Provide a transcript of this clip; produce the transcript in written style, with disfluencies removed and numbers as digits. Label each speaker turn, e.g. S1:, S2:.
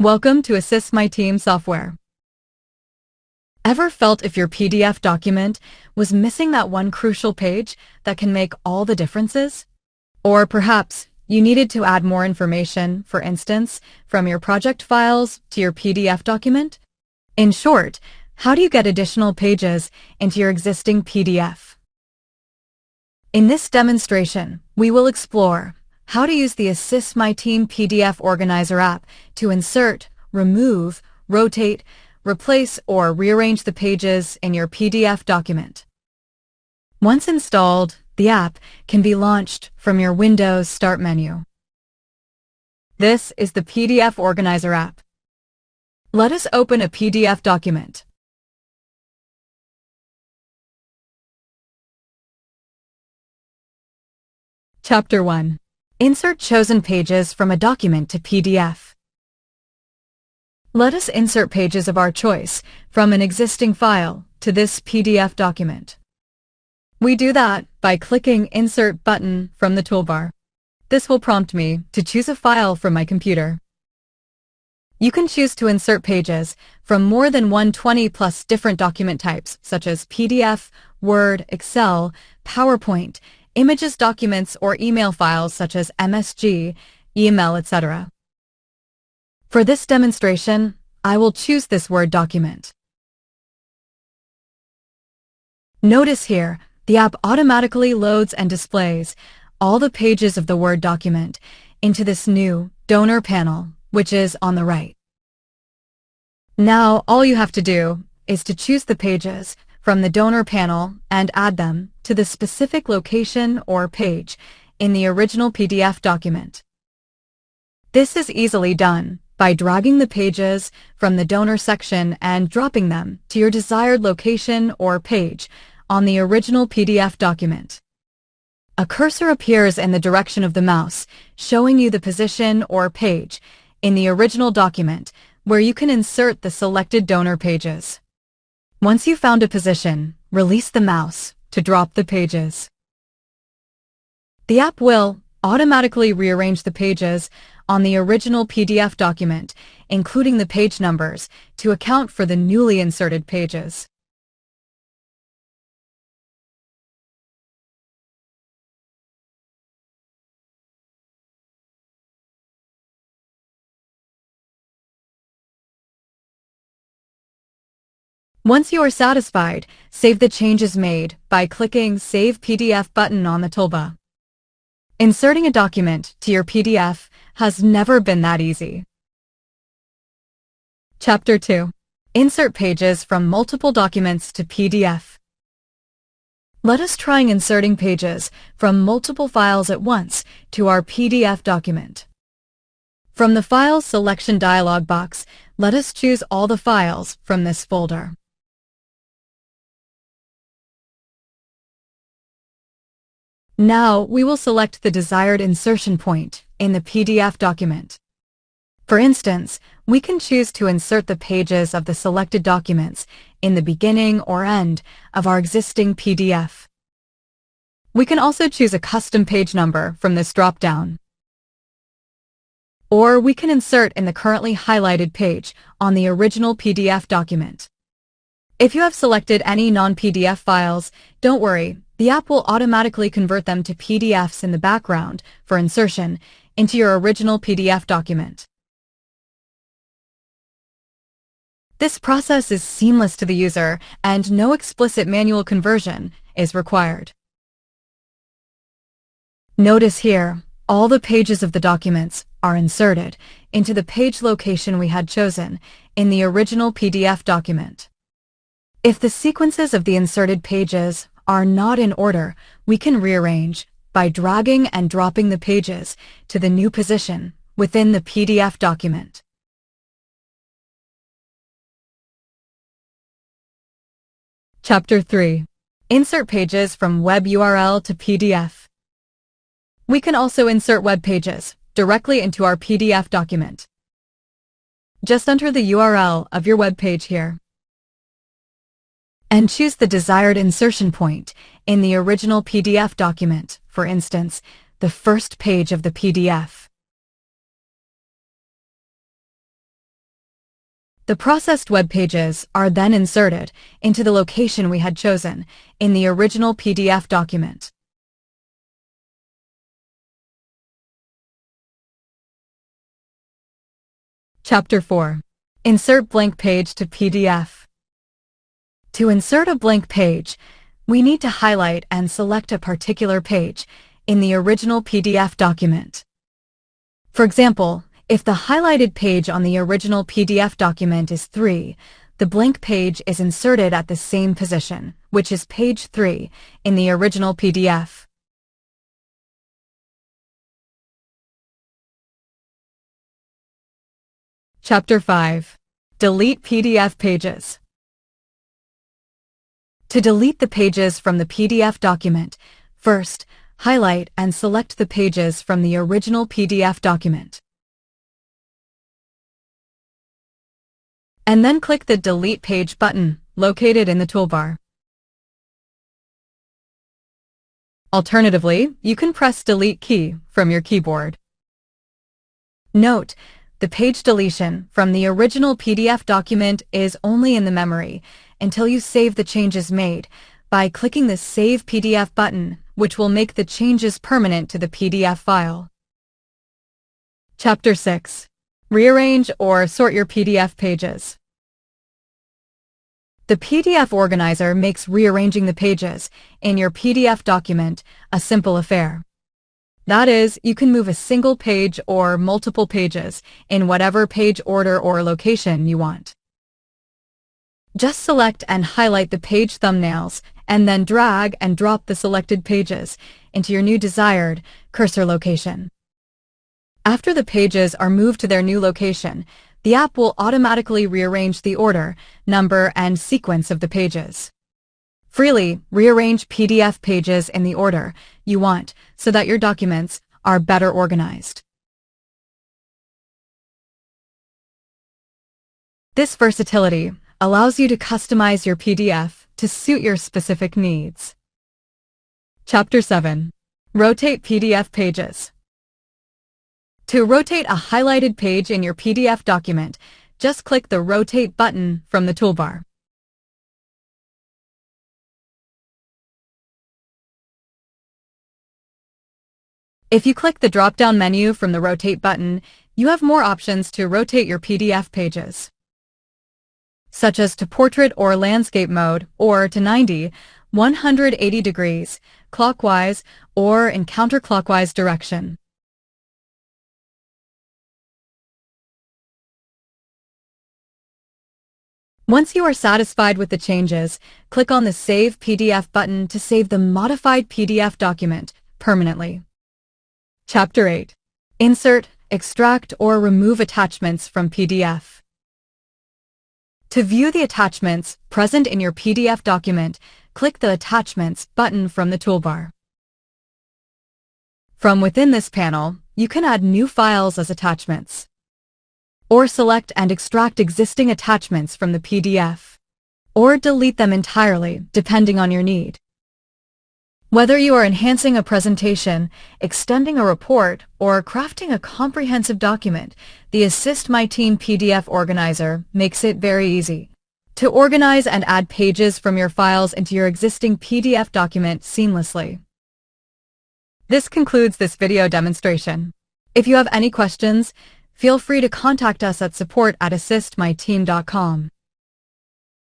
S1: Welcome to AssistMyTeam software. Ever felt if your PDF document was missing that one crucial page that can make all the differences? Or perhaps you needed to add more information, for instance, from your project files to your PDF document? In short, how do you get additional pages into your existing PDF? In this demonstration, we will explore how to use the AssistMyTeam PDF Organizer app to insert, remove, rotate, replace, or rearrange the pages in your PDF document. Once installed, the app can be launched from your Windows Start menu. This is the PDF Organizer app. Let us open a PDF document. Chapter 1. Insert chosen pages from a document to PDF. Let us insert pages of our choice from an existing file to this PDF document. We do that by clicking Insert button from the toolbar. This will prompt me to choose a file from my computer. You can choose to insert pages from more than 120+ different document types such as PDF, Word, Excel, PowerPoint, images, documents, or email files such as MSG, email, etc. For this demonstration, I will choose this Word document. Notice here, the app automatically loads and displays all the pages of the Word document into this new donor panel, which is on the right. Now, all you have to do is to choose the pages from the donor panel and add them to the specific location or page in the original PDF document. This is easily done by dragging the pages from the donor section and dropping them to your desired location or page on the original PDF document. A cursor appears in the direction of the mouse, showing you the position or page in the original document where you can insert the selected donor pages. Once you've found a position, release the mouse to drop the pages. The app will automatically rearrange the pages on the original PDF document, including the page numbers, to account for the newly inserted pages. Once you are satisfied, save the changes made by clicking Save PDF button on the toolbar. Inserting a document to your PDF has never been that easy. Chapter 2. Insert pages from multiple documents to PDF. Let us try inserting pages from multiple files at once to our PDF document. From the Files Selection dialog box, let us choose all the files from this folder. Now we will select the desired insertion point in the PDF document. For instance, we can choose to insert the pages of the selected documents in the beginning or end of our existing PDF. We can also choose a custom page number from this drop-down. Or we can insert in the currently highlighted page on the original PDF document. If you have selected any non-PDF files, don't worry. The app will automatically convert them to PDFs in the background for insertion into your original PDF document. This process is seamless to the user and no explicit manual conversion is required. Notice here, all the pages of the documents are inserted into the page location we had chosen in the original PDF document. If the sequences of the inserted pages are not in order, we can rearrange by dragging and dropping the pages to the new position within the PDF document. Chapter 3. Insert pages from web URL to PDF. We can also insert web pages directly into our PDF document. Just enter the URL of your web page here and choose the desired insertion point in the original PDF document, for instance, the first page of the PDF. The processed web pages are then inserted into the location we had chosen in the original PDF document. Chapter 4. Insert blank page to PDF. To insert a blank page, we need to highlight and select a particular page in the original PDF document. For example, if the highlighted page on the original PDF document is 3, the blank page is inserted at the same position, which is page 3 in the original PDF. Chapter 5. Delete PDF pages. To delete the pages from the PDF document, first, highlight and select the pages from the original PDF document. And then click the Delete Page button, located in the toolbar. Alternatively, you can press Delete key from your keyboard. Note, the page deletion from the original PDF document is only in the memory until you save the changes made by clicking the Save PDF button, which will make the changes permanent to the PDF file. Chapter 6. Rearrange or sort your PDF pages. The PDF Organizer makes rearranging the pages in your PDF document a simple affair. That is, you can move a single page or multiple pages in whatever page order or location you want. Just select and highlight the page thumbnails and then drag and drop the selected pages into your new desired cursor location. After the pages are moved to their new location, the app will automatically rearrange the order, number, and sequence of the pages. Freely rearrange PDF pages in the order you want so that your documents are better organized. This versatility allows you to customize your PDF to suit your specific needs. Chapter 7. Rotate PDF pages. To rotate a highlighted page in your PDF document, just click the Rotate button from the toolbar. If you click the drop-down menu from the Rotate button, you have more options to rotate your PDF pages, such as to portrait or landscape mode, or to 90, 180 degrees, clockwise, or in counterclockwise direction. Once you are satisfied with the changes, click on the Save PDF button to save the modified PDF document permanently. Chapter 8. Insert, extract, or remove attachments from PDF. To view the attachments present in your PDF document, click the Attachments button from the toolbar. From within this panel, you can add new files as attachments, or select and extract existing attachments from the PDF, or delete them entirely, depending on your need. Whether you are enhancing a presentation, extending a report, or crafting a comprehensive document, the AssistMyTeam PDF Organizer makes it very easy to organize and add pages from your files into your existing PDF document seamlessly. This concludes this video demonstration. If you have any questions, feel free to contact us at support@assistmyteam.com.